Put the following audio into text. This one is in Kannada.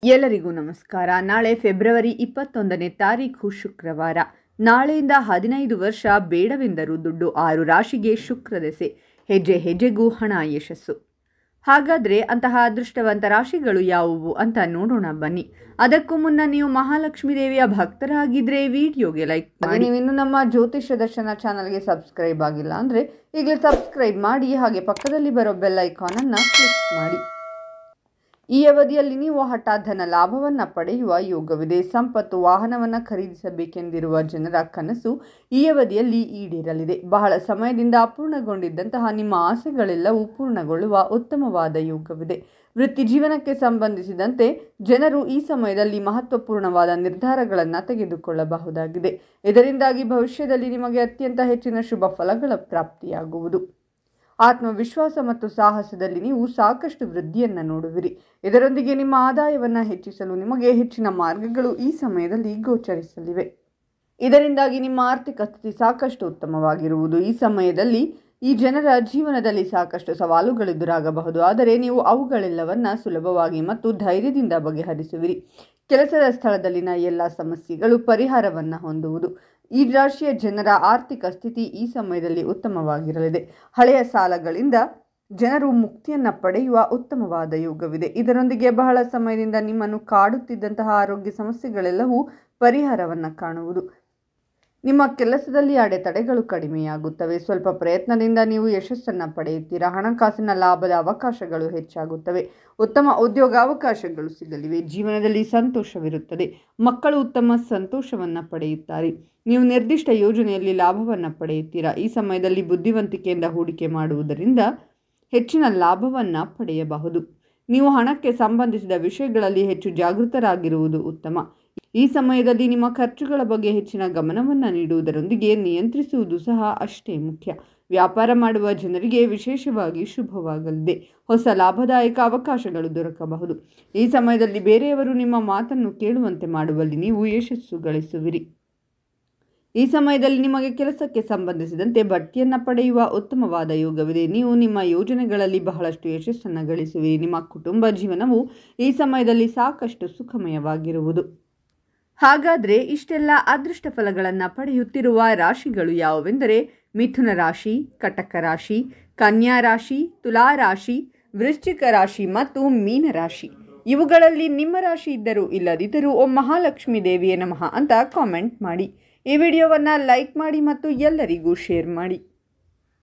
ಎಲ್ಲರಿಗೂ ನಮಸ್ಕಾರ. ನಾಳೆ ಫೆಬ್ರವರಿ 21ನೇ ತಾರೀಖು ಶುಕ್ರವಾರ. ನಾಳೆಯಿಂದ 15 ವರ್ಷ ಬೇಡವೆಂದರೂ ದುಡ್ಡು. 6 ರಾಶಿಗೆ ಶುಕ್ರ ದೆಸೆ. ಹೆಜ್ಜೆ ಹೆಜ್ಜೆಗೂ ಹಣ ಯಶಸ್ಸು. ಹಾಗಾದರೆ ಅಂತಹ ಅದೃಷ್ಟವಂತ ರಾಶಿಗಳು ಯಾವುವು ಅಂತ ನೋಡೋಣ ಬನ್ನಿ. ಅದಕ್ಕೂ ಮುನ್ನ ನೀವು ಮಹಾಲಕ್ಷ್ಮೀ ದೇವಿಯ ಭಕ್ತರಾಗಿದ್ದರೆ ವಿಡಿಯೋಗೆ ಲೈಕ್ ಮಾಡಿ. ನೀವಿನ್ನು ನಮ್ಮ ಜ್ಯೋತಿಷ್ಯ ದರ್ಶನ ಚಾನಲ್ಗೆ ಸಬ್ಸ್ಕ್ರೈಬ್ ಆಗಿಲ್ಲ ಅಂದರೆ ಈಗಲೇ ಸಬ್ಸ್ಕ್ರೈಬ್ ಮಾಡಿ, ಹಾಗೆ ಪಕ್ಕದಲ್ಲಿ ಬರೋ ಬೆಲ್ ಐಕಾನನ್ನು ಕ್ಲಿಕ್ ಮಾಡಿ. ಈ ಅವಧಿಯಲ್ಲಿ ನೀವು ಹಠಾತ್ ಧನ ಲಾಭವನ್ನು ಪಡೆಯುವ ಯೋಗವಿದೆ. ಸಂಪತ್ತು, ವಾಹನವನ್ನು ಖರೀದಿಸಬೇಕೆಂದಿರುವ ಜನರ ಕನಸು ಈ ಅವಧಿಯಲ್ಲಿ ಈಡೇರಲಿದೆ. ಬಹಳ ಸಮಯದಿಂದ ಅಪೂರ್ಣಗೊಂಡಿದ್ದಂತಹ ನಿಮ್ಮ ಆಸೆಗಳೆಲ್ಲವೂ ಪೂರ್ಣಗೊಳ್ಳುವ ಉತ್ತಮವಾದ ಯೋಗವಿದೆ. ವೃತ್ತಿ ಜೀವನಕ್ಕೆ ಸಂಬಂಧಿಸಿದಂತೆ ಜನರು ಈ ಸಮಯದಲ್ಲಿ ಮಹತ್ವಪೂರ್ಣವಾದ ನಿರ್ಧಾರಗಳನ್ನು ತೆಗೆದುಕೊಳ್ಳಬಹುದಾಗಿದೆ. ಇದರಿಂದಾಗಿ ಭವಿಷ್ಯದಲ್ಲಿ ನಿಮಗೆ ಅತ್ಯಂತ ಹೆಚ್ಚಿನ ಶುಭ ಫಲಗಳ ಪ್ರಾಪ್ತಿಯಾಗುವುದು. ಆತ್ಮವಿಶ್ವಾಸ ಮತ್ತು ಸಾಹಸದಲ್ಲಿ ನೀವು ಸಾಕಷ್ಟು ವೃದ್ಧಿಯನ್ನು ನೋಡುವಿರಿ. ಇದರೊಂದಿಗೆ ನಿಮ್ಮ ಆದಾಯವನ್ನು ಹೆಚ್ಚಿಸಲು ನಿಮಗೆ ಹೆಚ್ಚಿನ ಮಾರ್ಗಗಳು ಈ ಸಮಯದಲ್ಲಿ ಗೋಚರಿಸಲಿವೆ. ಇದರಿಂದಾಗಿ ನಿಮ್ಮ ಆರ್ಥಿಕ ಸ್ಥಿತಿ ಸಾಕಷ್ಟು ಉತ್ತಮವಾಗಿರುವುದು. ಈ ಸಮಯದಲ್ಲಿ ಈ ಜನರ ಜೀವನದಲ್ಲಿ ಸಾಕಷ್ಟು ಸವಾಲುಗಳು ಎದುರಾಗಬಹುದು, ಆದರೆ ನೀವು ಅವುಗಳೆಲ್ಲವನ್ನ ಸುಲಭವಾಗಿ ಮತ್ತು ಧೈರ್ಯದಿಂದ ಬಗೆಹರಿಸುವಿರಿ. ಕೆಲಸದ ಸ್ಥಳದಲ್ಲಿನ ಎಲ್ಲ ಸಮಸ್ಯೆಗಳು ಪರಿಹಾರವನ್ನು ಹೊಂದುವುದು. ಈ ರಾಶಿಯ ಜನರ ಆರ್ಥಿಕ ಸ್ಥಿತಿ ಈ ಸಮಯದಲ್ಲಿ ಉತ್ತಮವಾಗಿರಲಿದೆ. ಹಳೆಯ ಸಾಲಗಳಿಂದ ಜನರು ಮುಕ್ತಿಯನ್ನು ಪಡೆಯುವ ಉತ್ತಮವಾದ ಯೋಗವಿದೆ. ಇದರೊಂದಿಗೆ ಬಹಳ ಸಮಯದಿಂದ ನಿಮ್ಮನ್ನು ಕಾಡುತ್ತಿದ್ದಂತಹ ಆರೋಗ್ಯ ಸಮಸ್ಯೆಗಳೆಲ್ಲವೂ ಪರಿಹಾರವನ್ನು ಕಾಣುವುದು. ನಿಮ್ಮ ಕೆಲಸದಲ್ಲಿ ಅಡೆತಡೆಗಳು ಕಡಿಮೆಯಾಗುತ್ತವೆ. ಸ್ವಲ್ಪ ಪ್ರಯತ್ನದಿಂದ ನೀವು ಯಶಸ್ಸನ್ನು ಪಡೆಯುತ್ತೀರಾ. ಹಣಕಾಸಿನ ಲಾಭದ ಅವಕಾಶಗಳು ಹೆಚ್ಚಾಗುತ್ತವೆ. ಉತ್ತಮ ಉದ್ಯೋಗಾವಕಾಶಗಳು ಸಿಗಲಿವೆ. ಜೀವನದಲ್ಲಿ ಸಂತೋಷವಿರುತ್ತದೆ. ಮಕ್ಕಳು ಉತ್ತಮ ಸಂತೋಷವನ್ನು ಪಡೆಯುತ್ತಾರೆ. ನೀವು ನಿರ್ದಿಷ್ಟ ಯೋಜನೆಯಲ್ಲಿ ಲಾಭವನ್ನು ಪಡೆಯುತ್ತೀರಾ. ಈ ಸಮಯದಲ್ಲಿ ಬುದ್ಧಿವಂತಿಕೆಯಿಂದ ಹೂಡಿಕೆ ಮಾಡುವುದರಿಂದ ಹೆಚ್ಚಿನ ಲಾಭವನ್ನು ಪಡೆಯಬಹುದು. ನೀವು ಹಣಕ್ಕೆ ಸಂಬಂಧಿಸಿದ ವಿಷಯಗಳಲ್ಲಿ ಹೆಚ್ಚು ಜಾಗೃತರಾಗಿರುವುದು ಉತ್ತಮ. ಈ ಸಮಯದಲ್ಲಿ ನಿಮ್ಮ ಖರ್ಚುಗಳ ಬಗ್ಗೆ ಹೆಚ್ಚಿನ ಗಮನವನ್ನು ನೀಡುವುದರೊಂದಿಗೆ ನಿಯಂತ್ರಿಸುವುದು ಸಹ ಅಷ್ಟೇ ಮುಖ್ಯ. ವ್ಯಾಪಾರ ಮಾಡುವ ಜನರಿಗೆ ವಿಶೇಷವಾಗಿ ಶುಭವಾಗಲಿದೆ. ಹೊಸ ಲಾಭದಾಯಕ ಅವಕಾಶಗಳು ದೊರಕಬಹುದು. ಈ ಸಮಯದಲ್ಲಿ ಬೇರೆಯವರು ನಿಮ್ಮ ಮಾತನ್ನು ಕೇಳುವಂತೆ ಮಾಡುವಲ್ಲಿ ನೀವು ಯಶಸ್ಸು ಗಳಿಸುವಿರಿ. ಈ ಸಮಯದಲ್ಲಿ ನಿಮಗೆ ಕೆಲಸಕ್ಕೆ ಸಂಬಂಧಿಸಿದಂತೆ ಬಡ್ತಿಯನ್ನು ಪಡೆಯುವ ಉತ್ತಮವಾದ ಯೋಗವಿದೆ. ನೀವು ನಿಮ್ಮ ಯೋಜನೆಗಳಲ್ಲಿ ಬಹಳಷ್ಟು ಯಶಸ್ಸನ್ನು ಗಳಿಸುವಿರಿ. ನಿಮ್ಮ ಕುಟುಂಬ ಜೀವನವು ಈ ಸಮಯದಲ್ಲಿ ಸಾಕಷ್ಟು ಸುಖಮಯವಾಗಿರುವುದು. ಹಾಗಾದರೆ ಇಷ್ಟೆಲ್ಲ ಅದೃಷ್ಟ ಫಲಗಳನ್ನು ಪಡೆಯುತ್ತಿರುವ ರಾಶಿಗಳು ಯಾವುವೆಂದರೆ ಮಿಥುನ ರಾಶಿ, ಕಟಕ ರಾಶಿ, ಕನ್ಯಾ ರಾಶಿ, ತುಲಾ ರಾಶಿ, ವೃಶ್ಚಿಕ ರಾಶಿ ಮತ್ತು ಮೀನ ರಾಶಿ. ಇವುಗಳಲ್ಲಿ ನಿಮ್ಮ ರಾಶಿ ಇದ್ದರೂ ಇಲ್ಲದಿದ್ದರೂ ಓಂ ಮಹಾಲಕ್ಷ್ಮೀ ದೇವಿಯೇ ನಮಃ ಅಂತ ಕಾಮೆಂಟ್ ಮಾಡಿ. ಈ ವಿಡಿಯೋವನ್ನು ಲೈಕ್ ಮಾಡಿ ಮತ್ತು ಎಲ್ಲರಿಗೂ ಶೇರ್ ಮಾಡಿ.